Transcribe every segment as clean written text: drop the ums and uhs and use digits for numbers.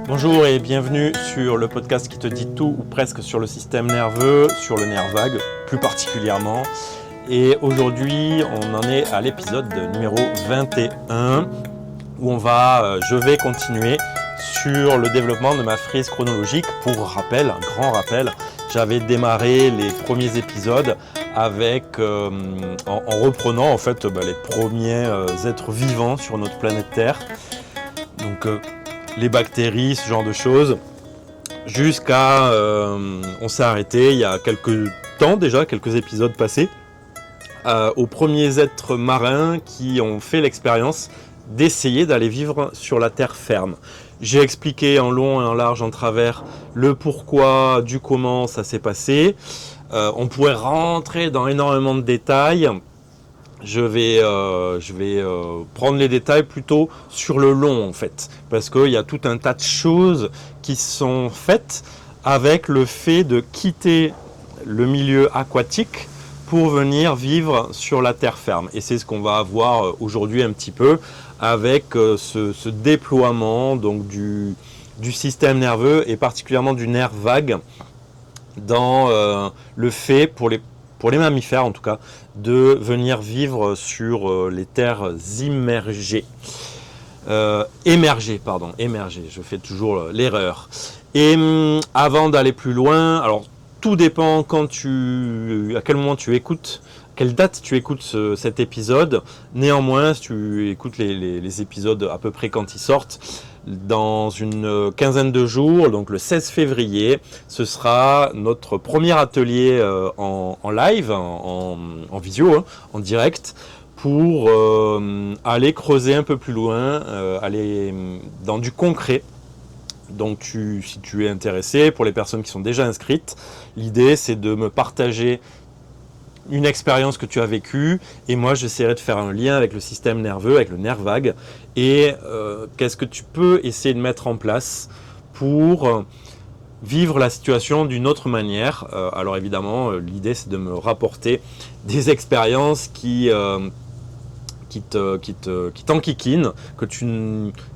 Bonjour et bienvenue sur le podcast qui te dit tout ou presque sur le système nerveux, sur le nerf vague plus particulièrement. Et aujourd'hui, on en est à l'épisode numéro 21 où je vais continuer sur le développement de ma frise chronologique. Pour rappel, un grand rappel, j'avais démarré les premiers épisodes avec, en reprenant en fait les premiers êtres vivants sur notre planète Terre. Donc les bactéries, ce genre de choses, jusqu'à, on s'est arrêté il y a quelques temps déjà, quelques épisodes passés, aux premiers êtres marins qui ont fait l'expérience d'essayer d'aller vivre sur la terre ferme. J'ai expliqué en long et en large, en travers, le pourquoi, du comment ça s'est passé. On pourrait rentrer dans énormément de détails. Je vais prendre les détails plutôt sur le long en fait, parce qu'il y a tout un tas de choses qui sont faites avec le fait de quitter le milieu aquatique pour venir vivre sur la terre ferme. Et c'est ce qu'on va avoir aujourd'hui un petit peu avec ce déploiement donc du système nerveux et particulièrement du nerf vague dans le fait pour les mammifères en tout cas, de venir vivre sur les terres immergées. Émergées, je fais toujours l'erreur. Et avant d'aller plus loin, alors tout dépend à quel moment tu écoutes, quelle date tu écoutes cet épisode. Néanmoins, si tu écoutes les épisodes à peu près quand ils sortent, dans une quinzaine de jours, donc le 16 février, ce sera notre premier atelier en live, en visio, en direct, pour aller creuser un peu plus loin, aller dans du concret. Donc si tu es intéressé, pour les personnes qui sont déjà inscrites, l'idée c'est de me partager une expérience que tu as vécue et moi j'essaierai de faire un lien avec le système nerveux, avec le nerf vague et qu'est-ce que tu peux essayer de mettre en place pour vivre la situation d'une autre manière. Alors évidemment l'idée c'est de me rapporter des expériences qui t'enquiquinent,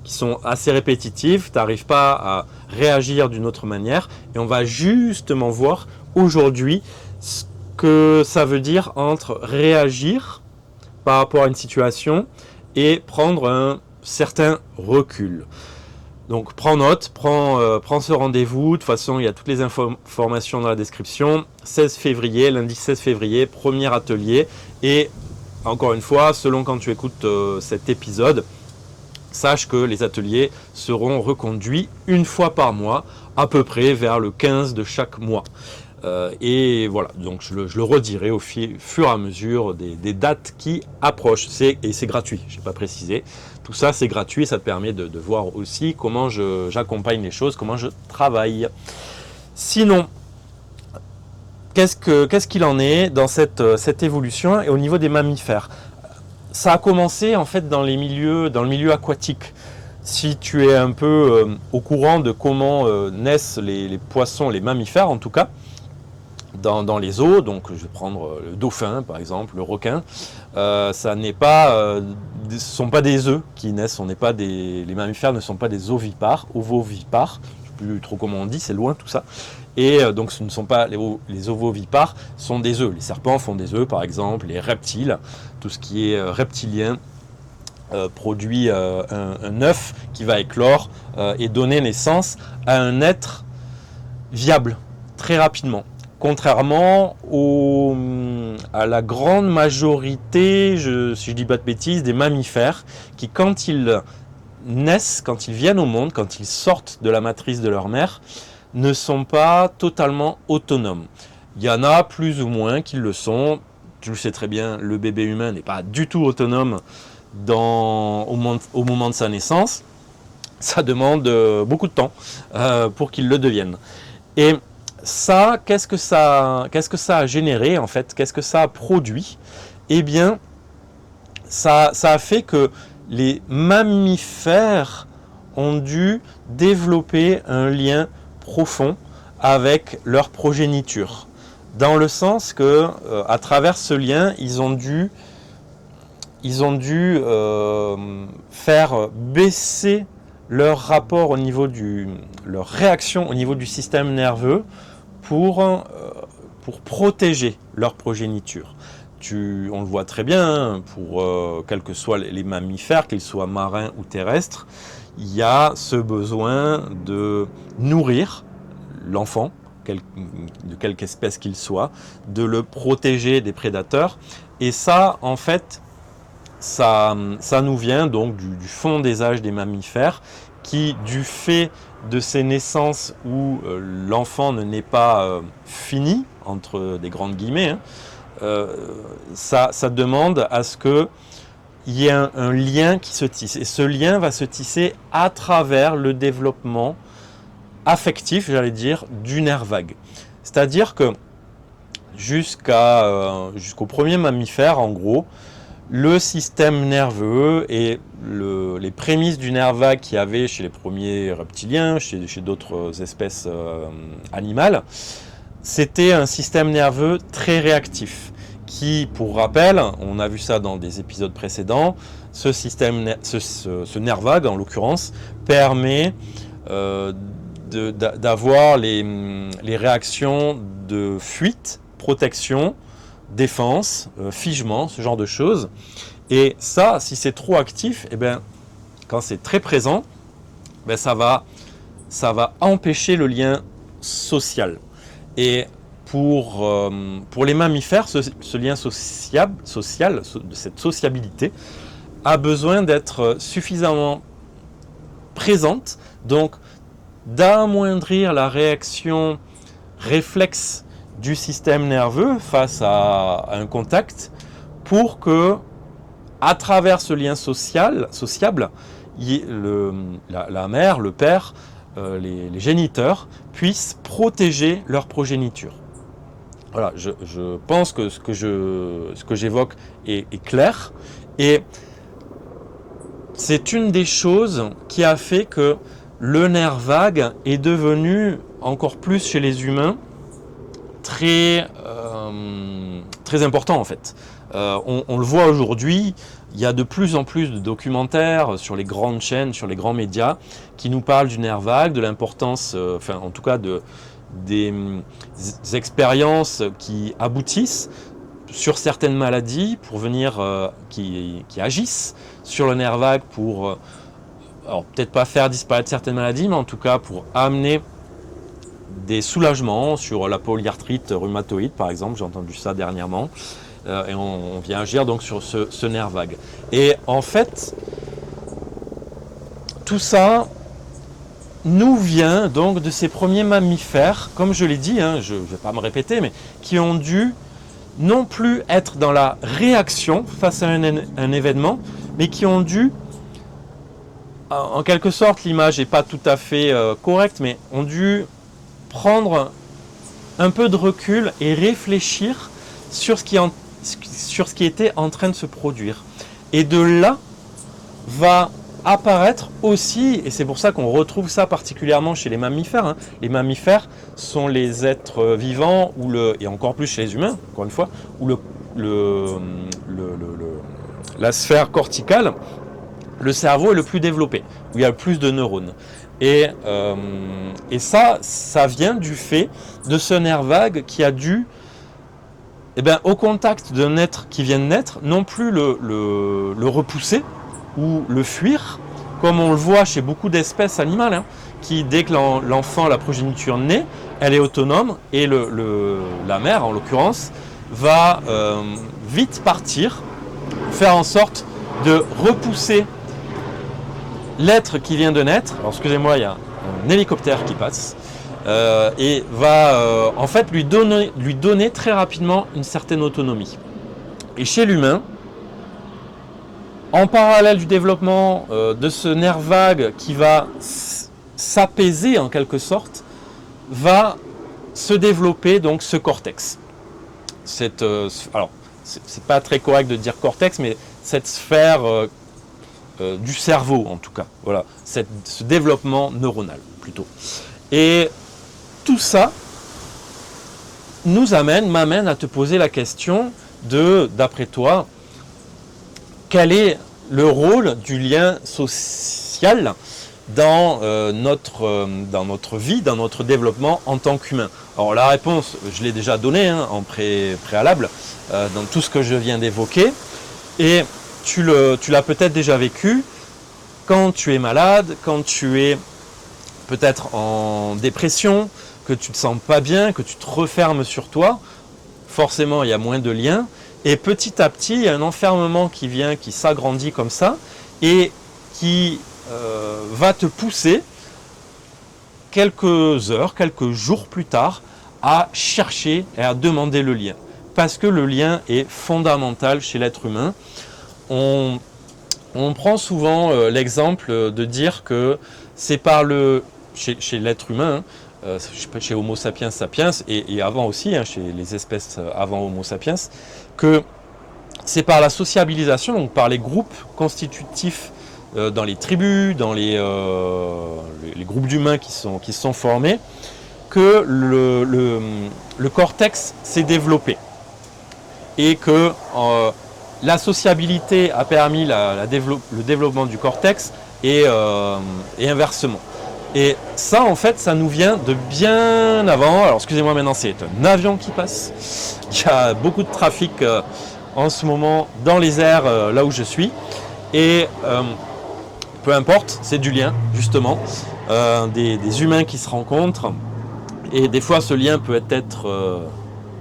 qui sont assez répétitives, tu n'arrives pas à réagir d'une autre manière et on va justement voir aujourd'hui ce que ça veut dire entre réagir par rapport à une situation et prendre un certain recul. Donc prends note, prends ce rendez-vous. De toute façon, il y a toutes les informations dans la description. 16 février, lundi 16 février, premier atelier. Et encore une fois, selon quand tu écoutes cet épisode, sache que les ateliers seront reconduits une fois par mois, à peu près vers le 15 de chaque mois. Et voilà, donc je le redirai au fur et à mesure des dates qui approchent. Et c'est gratuit, je n'ai pas précisé. Tout ça, c'est gratuit, ça te permet de voir aussi comment j'accompagne les choses, comment je travaille. Sinon, qu'est-ce qu'il en est dans cette évolution et au niveau des mammifères? Ça a commencé en fait dans le milieu aquatique. Si tu es un peu au courant de comment naissent les poissons, les mammifères en tout cas, dans les eaux, donc je vais prendre le dauphin par exemple, le requin, ce sont pas des œufs qui naissent, les mammifères ne sont pas des ovipares, je sais plus trop comment on dit, c'est loin tout ça, et donc ce ne sont pas les ovovipares, sont des œufs, les serpents font des œufs par exemple, les reptiles, tout ce qui est reptilien produit un œuf qui va éclore et donner naissance à un être viable très rapidement. Contrairement à la grande majorité, si je dis pas de bêtises, des mammifères qui, quand ils naissent, quand ils viennent au monde, quand ils sortent de la matrice de leur mère, ne sont pas totalement autonomes. Il y en a plus ou moins qui le sont. Tu le sais très bien, le bébé humain n'est pas du tout autonome au moment de sa naissance. Ça demande beaucoup de temps pour qu'il le devienne. Et ça, qu'est-ce que ça a généré en fait? Qu'est-ce que ça a produit? Eh bien, ça a fait que les mammifères ont dû développer un lien profond avec leur progéniture. Dans le sens que, à travers ce lien, ils ont dû faire baisser leur rapport au niveau leur réaction au niveau du système nerveux pour protéger leur progéniture. On le voit très bien, pour quels que soient les mammifères, qu'ils soient marins ou terrestres, il y a ce besoin de nourrir l'enfant, de quelque espèce qu'il soit, de le protéger des prédateurs. Et ça, en fait, ça nous vient donc du fond des âges des mammifères, qui, du fait de ces naissances où l'enfant ne naît pas fini, entre des grandes guillemets, ça demande à ce qu'il y ait un lien qui se tisse. Et ce lien va se tisser à travers le développement affectif, j'allais dire, du nerf vague. C'est-à-dire que jusqu'au premier mammifère, en gros, le système nerveux et les prémices du nerf vague qu'il y avait chez les premiers reptiliens, chez d'autres espèces animales, c'était un système nerveux très réactif qui, pour rappel, on a vu ça dans des épisodes précédents, ce nerf vague, en l'occurrence, permet d'avoir les réactions de fuite, protection, défense, figement, ce genre de choses. Et ça, si c'est trop actif, quand c'est très présent, ça va empêcher le lien social. Et pour les mammifères, ce lien social, cette sociabilité, a besoin d'être suffisamment présente, donc d'amoindrir la réaction réflexe du système nerveux face à un contact, pour que, à travers ce lien sociable, la mère, le père, les géniteurs puissent protéger leur progéniture. Voilà, je pense que ce que j'évoque est clair, et c'est une des choses qui a fait que le nerf vague est devenu, encore plus chez les humains, très important en fait. On le voit aujourd'hui, il y a de plus en plus de documentaires sur les grandes chaînes, sur les grands médias, qui nous parlent du nerf vague, de l'importance, en tout cas des expériences qui aboutissent sur certaines maladies pour venir, qui agissent sur le nerf vague pour, alors peut-être pas faire disparaître certaines maladies, mais en tout cas pour amener des soulagements sur la polyarthrite rhumatoïde, par exemple, j'ai entendu ça dernièrement, et on vient agir donc sur ce nerf vague. Et en fait, tout ça nous vient donc de ces premiers mammifères, comme je l'ai dit, je ne vais pas me répéter, mais qui ont dû non plus être dans la réaction face à un événement, mais qui ont dû, en quelque sorte, l'image n'est pas tout à fait correcte, mais ont dû prendre un peu de recul et réfléchir sur ce qui était en train de se produire. Et de là va apparaître aussi, et c'est pour ça qu'on retrouve ça particulièrement chez les mammifères. Les mammifères sont les êtres vivants, et encore plus chez les humains, encore une fois, où la sphère corticale, le cerveau est le plus développé, où il y a le plus de neurones. Et ça vient du fait de ce nerf vague qui a dû, au contact d'un être qui vient de naître, non plus le repousser ou le fuir, comme on le voit chez beaucoup d'espèces animales, qui, dès que l'enfant, la progéniture naît, elle est autonome, et la mère, en l'occurrence, va vite partir, faire en sorte de repousser l'être qui vient de naître. Alors excusez-moi, il y a un hélicoptère qui passe, et va en fait lui donner très rapidement une certaine autonomie. Et chez l'humain, en parallèle du développement de ce nerf vague qui va s'apaiser en quelque sorte, va se développer donc ce cortex. Alors, c'est pas très correct de dire cortex, mais cette sphère du cerveau en tout cas, voilà, ce développement neuronal plutôt. Et tout ça m'amène à te poser la question d'après toi, quel est le rôle du lien social dans notre vie, dans notre développement en tant qu'humain? Alors la réponse, je l'ai déjà donnée en préalable, dans tout ce que je viens d'évoquer, et tu l'as peut-être déjà vécu quand tu es malade, quand tu es peut-être en dépression, que tu ne te sens pas bien, que tu te refermes sur toi. Forcément, il y a moins de liens, et petit à petit, il y a un enfermement qui vient, qui s'agrandit comme ça, et qui va te pousser quelques heures, quelques jours plus tard à chercher et à demander le lien. Parce que le lien est fondamental chez l'être humain. On prend souvent l'exemple de dire que c'est par chez l'être humain, chez Homo sapiens sapiens, et avant aussi, chez les espèces avant Homo sapiens, que c'est par la sociabilisation, donc par les groupes constitutifs dans les tribus, dans les groupes d'humains qui se sont formés, que le cortex s'est développé. Et que la sociabilité a permis le développement du cortex et inversement. Et ça, en fait, ça nous vient de bien avant. Alors, excusez-moi, maintenant, c'est un avion qui passe. Il y a beaucoup de trafic en ce moment dans les airs, là où je suis. Et peu importe, c'est du lien, justement. Des humains qui se rencontrent. Et des fois, ce lien peut être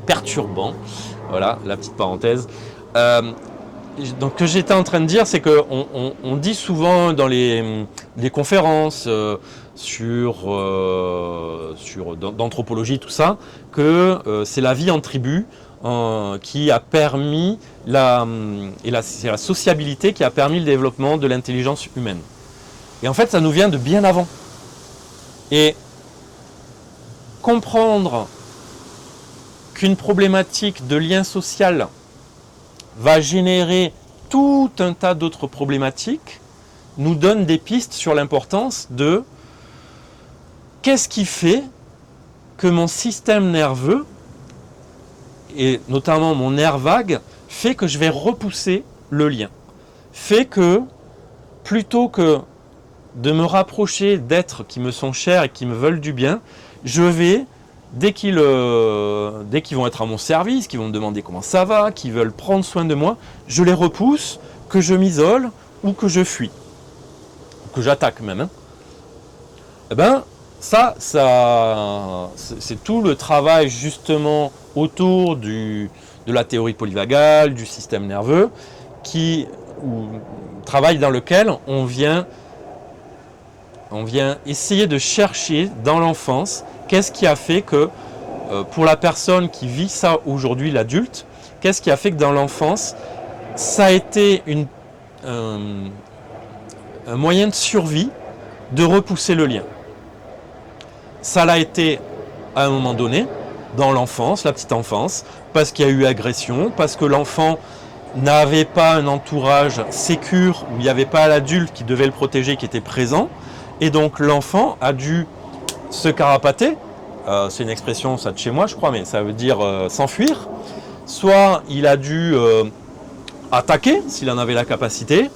perturbant. Voilà, la petite parenthèse. Donc, ce que j'étais en train de dire, c'est qu'on dit souvent dans les conférences d'anthropologie, tout ça, que c'est la vie en tribu qui a permis c'est la sociabilité qui a permis le développement de l'intelligence humaine. Et en fait, ça nous vient de bien avant. Et comprendre qu'une problématique de lien social va générer tout un tas d'autres problématiques nous donne des pistes sur l'importance de qu'est-ce qui fait que mon système nerveux, et notamment mon nerf vague, fait que je vais repousser le lien. Fait que, plutôt que de me rapprocher d'êtres qui me sont chers et qui me veulent du bien, je vais, dès qu'ils vont être à mon service, qu'ils vont me demander comment ça va, qu'ils veulent prendre soin de moi, je les repousse, que je m'isole ou que je fuis. Que j'attaque même. Eh ben, ça c'est tout le travail justement autour de la théorie polyvagale, du système nerveux, travail dans lequel on vient essayer de chercher dans l'enfance qu'est-ce qui a fait que, pour la personne qui vit ça aujourd'hui, l'adulte, qu'est-ce qui a fait que dans l'enfance, ça a été un moyen de survie de repousser le lien. Ça l'a été à un moment donné, dans l'enfance, la petite enfance, parce qu'il y a eu agression, parce que l'enfant n'avait pas un entourage sécure, où il n'y avait pas l'adulte qui devait le protéger, qui était présent, et donc l'enfant a dû se carapater, c'est une expression ça de chez moi je crois, mais ça veut dire s'enfuir, soit il a dû attaquer s'il en avait la capacité,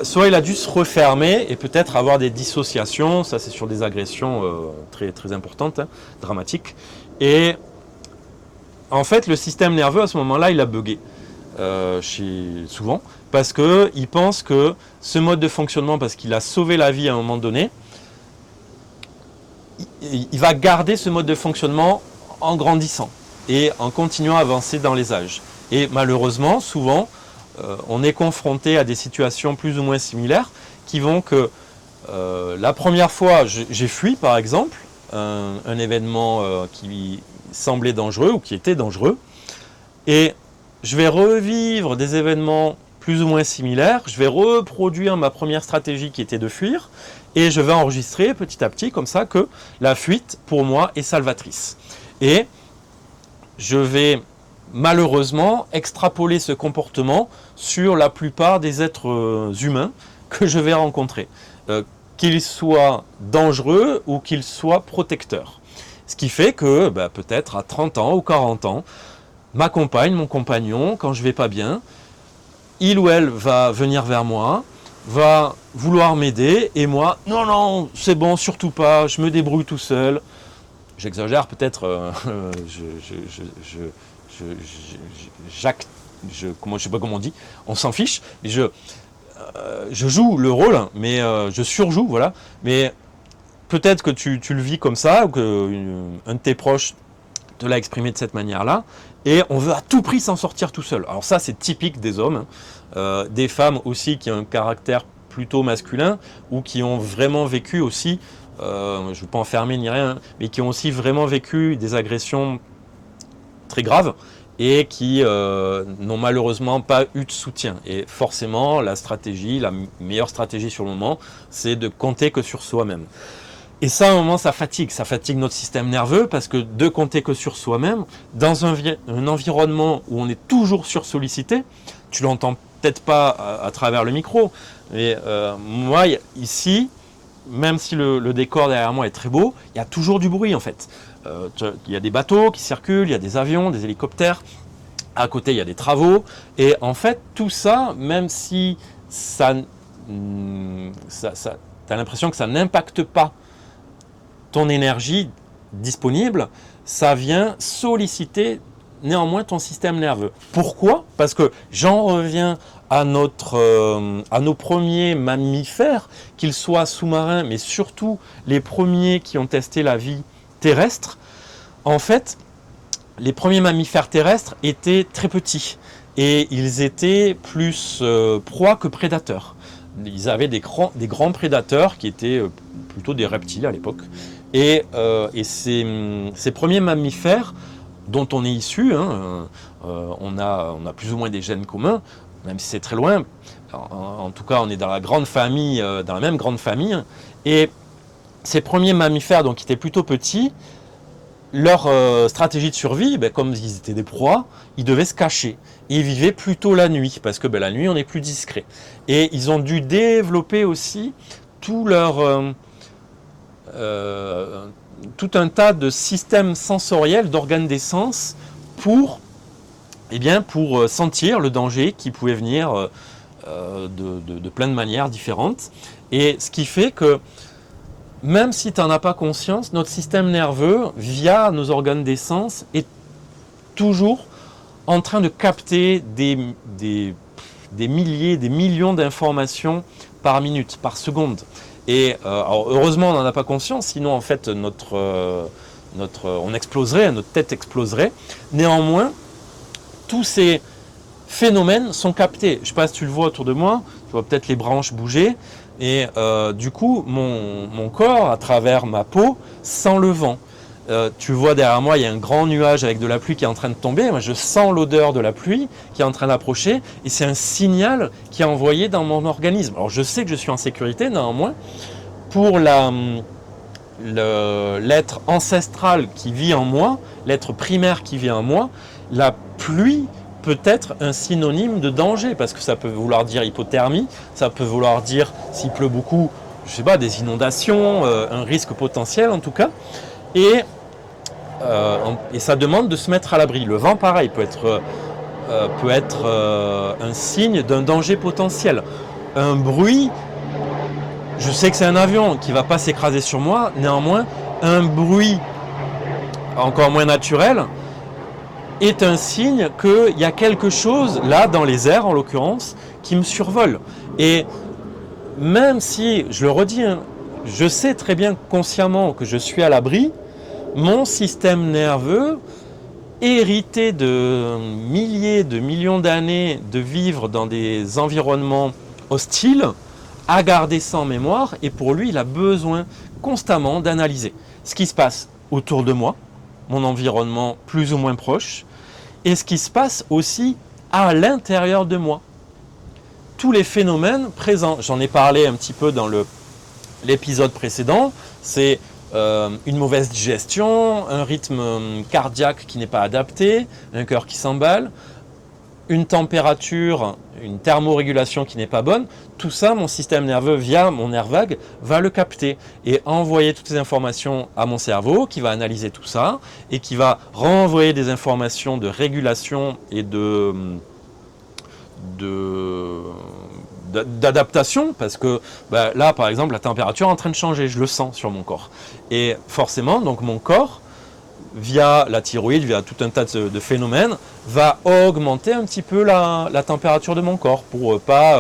soit il a dû se refermer et peut-être avoir des dissociations, ça c'est sur des agressions très, très importantes, dramatiques, et en fait le système nerveux à ce moment-là il a bugué, souvent, parce qu'il pense que ce mode de fonctionnement, parce qu'il a sauvé la vie à un moment donné, il va garder ce mode de fonctionnement en grandissant et en continuant à avancer dans les âges. Et malheureusement, souvent, on est confronté à des situations plus ou moins similaires qui vont que la première fois, j'ai fui par exemple un événement qui semblait dangereux ou qui était dangereux, et je vais revivre des événements plus ou moins similaires, je vais reproduire ma première stratégie qui était de fuir, et je vais enregistrer petit à petit comme ça que la fuite pour moi est salvatrice. Et je vais malheureusement extrapoler ce comportement sur la plupart des êtres humains que je vais rencontrer, qu'ils soient dangereux ou qu'ils soient protecteurs. Ce qui fait que peut-être à 30 ans ou 40 ans, ma compagne, mon compagnon, quand je vais pas bien, il ou elle va venir vers moi, va vouloir m'aider, et moi, non, non, c'est bon, surtout pas, je me débrouille tout seul. J'exagère peut-être, je sais pas comment on dit, on s'en fiche, mais je joue le rôle, mais je surjoue, voilà. Mais peut-être que tu le vis comme ça, ou qu'un de tes proches te l'a exprimé de cette manière-là, et on veut à tout prix s'en sortir tout seul. Alors ça, c'est typique des hommes, des femmes aussi qui ont un caractère plutôt masculin, ou qui ont vraiment vécu aussi, je ne veux pas enfermer ni rien, mais qui ont aussi vraiment vécu des agressions très graves, et qui n'ont malheureusement pas eu de soutien. Et forcément, la meilleure stratégie sur le moment, c'est de compter que sur soi-même. Et ça, à un moment, ça fatigue notre système nerveux, parce que de compter que sur soi-même, dans un environnement où on est toujours sursollicité, tu l'entends peut-être pas à travers le micro, mais moi, ici, même si le décor derrière moi est très beau, il y a toujours du bruit en fait. Il y a des bateaux qui circulent, il y a des avions, des hélicoptères, à côté il y a des travaux, et en fait tout ça, même si t'as l'impression que ça n'impacte pas ton énergie disponible, ça vient solliciter néanmoins ton système nerveux. Pourquoi ? Parce que j'en reviens à nos premiers mammifères, qu'ils soient sous-marins, mais surtout les premiers qui ont testé la vie terrestre. En fait, les premiers mammifères terrestres étaient très petits et ils étaient plus proies que prédateurs. Ils avaient des grands prédateurs qui étaient plutôt des reptiles à l'époque. Et ces premiers mammifères dont on est issu, on a plus ou moins des gènes communs, même si c'est très loin. En tout cas, on est dans la grande famille, dans la même grande famille. Et ces premiers mammifères, donc, qui étaient plutôt petits, leur stratégie de survie, comme ils étaient des proies, ils devaient se cacher. Et ils vivaient plutôt la nuit, parce que la nuit, on est plus discret. Et ils ont dû développer aussi tout un tas de systèmes sensoriels, d'organes des sens, pour sentir le danger qui pouvait venir de plein de manières différentes. Et ce qui fait que, même si tu n'en as pas conscience, notre système nerveux, via nos organes des sens, est toujours en train de capter des milliers, des millions d'informations par minute, par seconde. Et alors heureusement, on n'en a pas conscience, sinon en fait on exploserait, notre tête exploserait. Néanmoins, tous ces phénomènes sont captés. Je ne sais pas si tu le vois autour de moi, tu vois peut-être les branches bouger. Et du coup, mon corps, à travers ma peau, sent le vent. Tu vois derrière moi, il y a un grand nuage avec de la pluie qui est en train de tomber. Moi, je sens l'odeur de la pluie qui est en train d'approcher. Et c'est un signal qui est envoyé dans mon organisme. Alors, je sais que je suis en sécurité, néanmoins. Pour l'être ancestral qui vit en moi, l'être primaire qui vit en moi, la pluie peut être un synonyme de danger, parce que ça peut vouloir dire hypothermie, ça peut vouloir dire, s'il pleut beaucoup, je sais pas, des inondations, un risque potentiel en tout cas, et ça demande de se mettre à l'abri. Le vent, pareil, peut être un signe d'un danger potentiel. Un bruit, je sais que c'est un avion qui ne va pas s'écraser sur moi, néanmoins, un bruit encore moins naturel est un signe qu'il y a quelque chose, là, dans les airs en l'occurrence, qui me survole. Et même si, je le redis, je sais très bien consciemment que je suis à l'abri, mon système nerveux, hérité de milliers, de millions d'années de vivre dans des environnements hostiles, a gardé ça en mémoire, et pour lui, il a besoin constamment d'analyser ce qui se passe autour de moi, mon environnement plus ou moins proche, et ce qui se passe aussi à l'intérieur de moi. Tous les phénomènes présents, j'en ai parlé un petit peu dans l'épisode précédent, c'est une mauvaise digestion, un rythme cardiaque qui n'est pas adapté, un cœur qui s'emballe, une température, une thermorégulation qui n'est pas bonne. Tout ça, mon système nerveux, via mon nerf vague, va le capter et envoyer toutes ces informations à mon cerveau qui va analyser tout ça et qui va renvoyer des informations de régulation et d'adaptation, parce que là, par exemple, la température est en train de changer, je le sens sur mon corps. Et forcément, donc mon corps, via la thyroïde, via tout un tas de phénomènes, va augmenter un petit peu la température de mon corps pour pas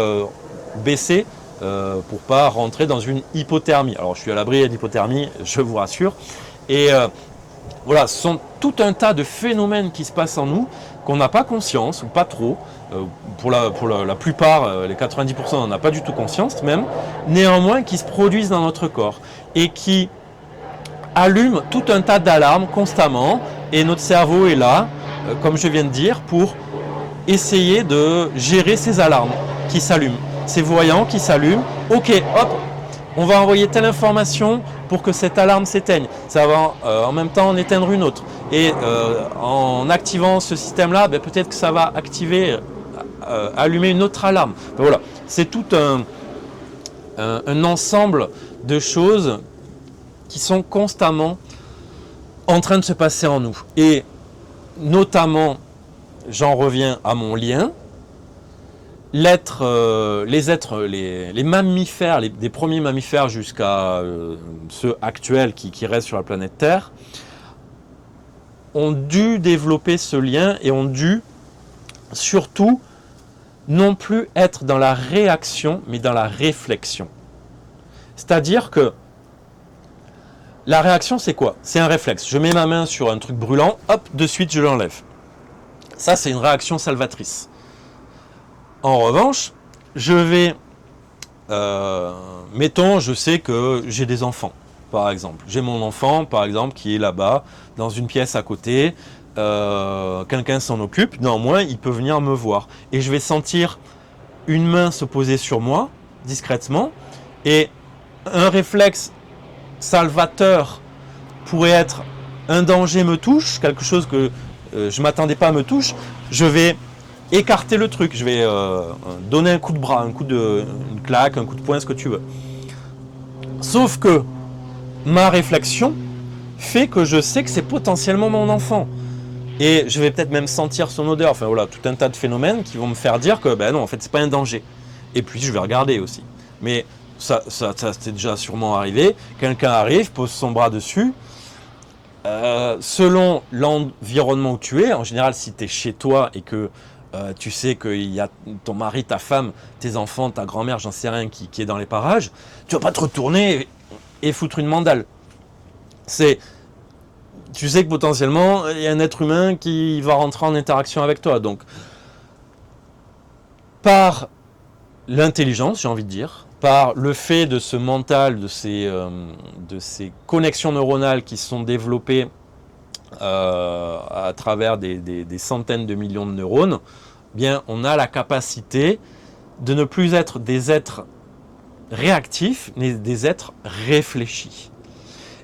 baisser, pour pas rentrer dans une hypothermie. Alors je suis à l'abri de l'hypothermie, je vous rassure. Et voilà, ce sont tout un tas de phénomènes qui se passent en nous qu'on n'a pas conscience, ou pas trop. Pour la plupart, les 90%, on n'en a pas du tout conscience même. Néanmoins, qui se produisent dans notre corps et qui allument tout un tas d'alarmes constamment. Et notre cerveau est là, comme je viens de dire, pour essayer de gérer ces alarmes qui s'allument. Ces voyants qui s'allument. Ok, hop, on va envoyer telle information pour que cette alarme s'éteigne. Ça va en même temps en éteindre une autre. Et en activant ce système-là, peut-être que ça va activer, allumer une autre alarme. Voilà, c'est tout un ensemble de choses qui sont constamment en train de se passer en nous. Et notamment, j'en reviens à mon lien, les mammifères, des premiers mammifères jusqu'à ceux actuels qui restent sur la planète Terre, ont dû développer ce lien et ont dû surtout non plus être dans la réaction, mais dans la réflexion. C'est-à-dire que la réaction, c'est quoi? C'est un réflexe. Je mets ma main sur un truc brûlant, hop, de suite, je l'enlève. Ça, c'est une réaction salvatrice. En revanche, je vais, mettons, je sais que j'ai des enfants, par exemple. J'ai mon enfant, par exemple, qui est là-bas, dans une pièce à côté. Quelqu'un s'en occupe, néanmoins, il peut venir me voir. Et je vais sentir une main se poser sur moi, discrètement, et un réflexe salvateur pourrait être un danger me touche, quelque chose que je ne m'attendais pas me touche, je vais écarter le truc, je vais donner un coup de bras, une claque, un coup de poing, ce que tu veux. Sauf que ma réflexion fait que je sais que c'est potentiellement mon enfant. Et je vais peut-être même sentir son odeur. Enfin voilà, tout un tas de phénomènes qui vont me faire dire que non, en fait, c'est pas un danger. Et puis je vais regarder aussi. Mais ça c'est déjà sûrement arrivé. Quelqu'un arrive, pose son bras dessus. Selon l'environnement où tu es, en général, si tu es chez toi et que tu sais qu'il y a ton mari, ta femme, tes enfants, ta grand-mère, j'en sais rien, qui est dans les parages, tu vas pas te retourner et foutre une mandale. Tu sais que potentiellement, il y a un être humain qui va rentrer en interaction avec toi. Donc, par l'intelligence, j'ai envie de dire, par le fait de ce mental, de ces connexions neuronales qui sont développées à travers des centaines de millions de neurones, bien, on a la capacité de ne plus être des êtres réactifs, mais des êtres réfléchis.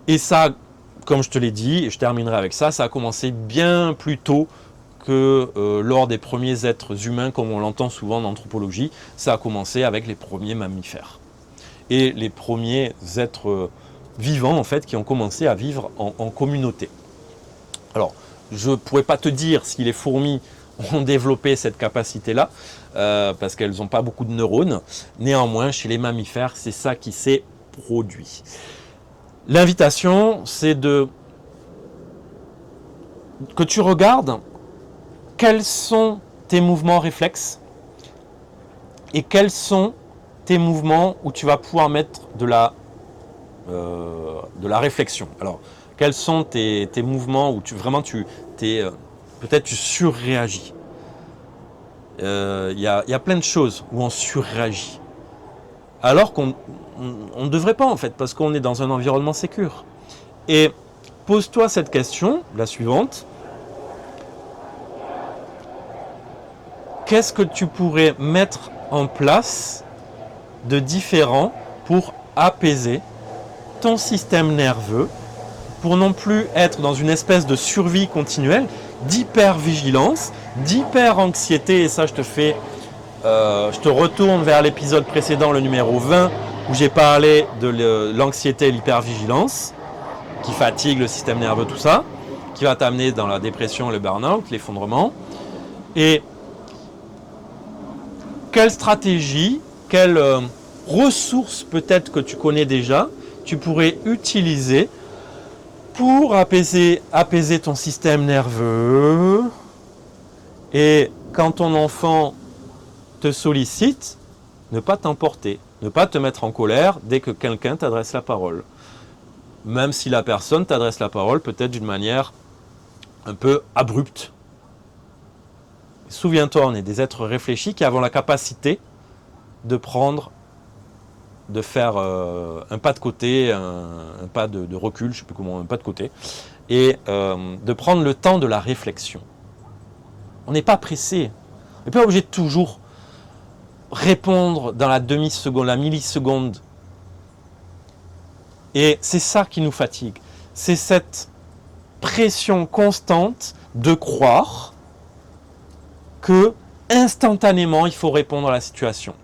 Et ça, comme je te l'ai dit, et je terminerai avec ça, ça a commencé bien plus tôt que lors des premiers êtres humains, comme on l'entend souvent en anthropologie. Ça a commencé avec les premiers mammifères. Et les premiers êtres vivants, en fait, qui ont commencé à vivre en communauté. Alors, je ne pourrais pas te dire si les fourmis ont développé cette capacité-là, parce qu'elles n'ont pas beaucoup de neurones. Néanmoins, chez les mammifères, c'est ça qui s'est produit. L'invitation, c'est que tu regardes quels sont tes mouvements réflexes et quels sont tes mouvements où tu vas pouvoir mettre de la réflexion. Alors, quels sont tes mouvements où peut-être tu surréagis. Il y a plein de choses où on surréagit. Alors qu'on ne devrait pas, en fait, parce qu'on est dans un environnement sécure. Et pose-toi cette question, la suivante. Qu'est-ce que tu pourrais mettre en place de différent pour apaiser ton système nerveux, pour non plus être dans une espèce de survie continuelle, d'hypervigilance, d'hyper-anxiété, et ça je te retourne vers l'épisode précédent, le numéro 20, où j'ai parlé de l'anxiété et l'hypervigilance, qui fatigue le système nerveux, tout ça, qui va t'amener dans la dépression, le burn-out, l'effondrement. Et quelle stratégie quelles ressources peut-être que tu connais déjà, tu pourrais utiliser pour apaiser ton système nerveux. Et quand ton enfant te sollicite, ne pas t'emporter, ne pas te mettre en colère dès que quelqu'un t'adresse la parole. Même si la personne t'adresse la parole peut-être d'une manière un peu abrupte. Souviens-toi, on est des êtres réfléchis qui avons la capacité de faire un pas de côté, un pas de recul, je ne sais plus comment, un pas de côté, et de prendre le temps de la réflexion. On n'est pas pressé. On n'est pas obligé de toujours répondre dans la demi-seconde, la milliseconde. Et c'est ça qui nous fatigue. C'est cette pression constante de croire que instantanément il faut répondre à la situation.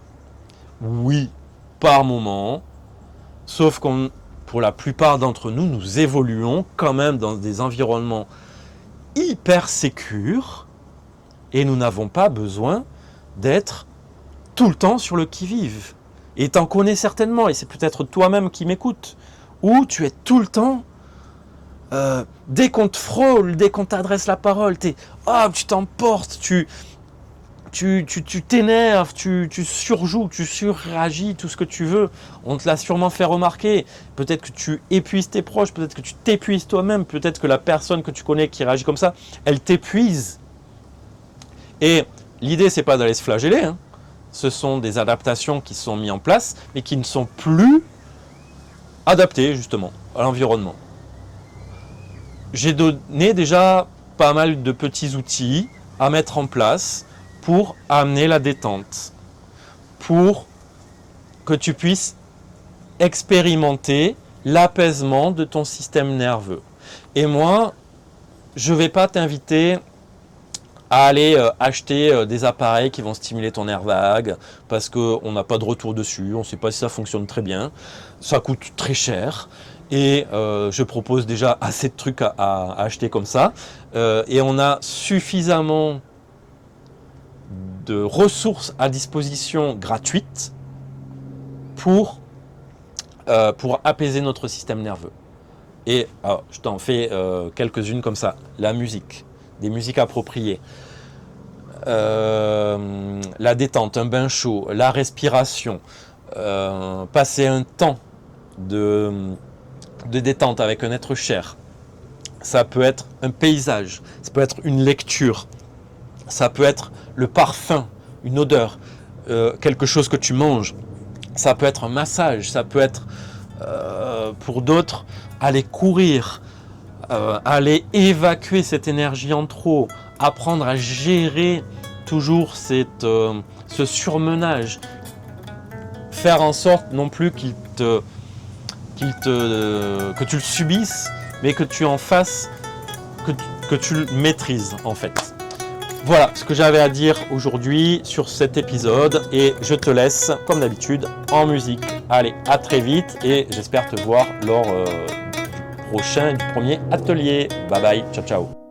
Oui, par moment, sauf qu'on, pour la plupart d'entre nous, nous évoluons quand même dans des environnements hyper sécures et nous n'avons pas besoin d'être tout le temps sur le qui-vive. Et t'en connais certainement, et c'est peut-être toi-même qui m'écoutes, où tu es tout le temps, dès qu'on te frôle, dès qu'on t'adresse la parole, tu t'emportes, tu t'énerves, tu surjoues, tu surréagis, tout ce que tu veux. On te l'a sûrement fait remarquer. Peut-être que tu épuises tes proches, peut-être que tu t'épuises toi-même, peut-être que la personne que tu connais qui réagit comme ça, elle t'épuise. Et l'idée, c'est pas d'aller se flageller, hein. Ce sont des adaptations qui sont mises en place, mais qui ne sont plus adaptées justement à l'environnement. J'ai donné déjà pas mal de petits outils à mettre en place pour amener la détente, pour que tu puisses expérimenter l'apaisement de ton système nerveux. Et moi, je ne vais pas t'inviter à aller acheter des appareils qui vont stimuler ton nerf vague parce qu'on n'a pas de retour dessus, on ne sait pas si ça fonctionne très bien, ça coûte très cher et je propose déjà assez de trucs à acheter comme ça et on a suffisamment de ressources à disposition gratuites pour apaiser notre système nerveux. Et alors, je t'en fais quelques-unes comme ça. La musique, des musiques appropriées, la détente, un bain chaud, la respiration, passer un temps de détente avec un être cher. Ça peut être un paysage, ça peut être une lecture, ça peut être le parfum, une odeur, quelque chose que tu manges, ça peut être un massage, ça peut être pour d'autres aller courir, aller évacuer cette énergie en trop, apprendre à gérer toujours ce surmenage, faire en sorte non plus que tu le subisses, mais que tu en fasses, que tu le maîtrises en fait. Voilà ce que j'avais à dire aujourd'hui sur cet épisode et je te laisse comme d'habitude en musique. Allez, à très vite et j'espère te voir lors du premier atelier. Bye bye, ciao ciao.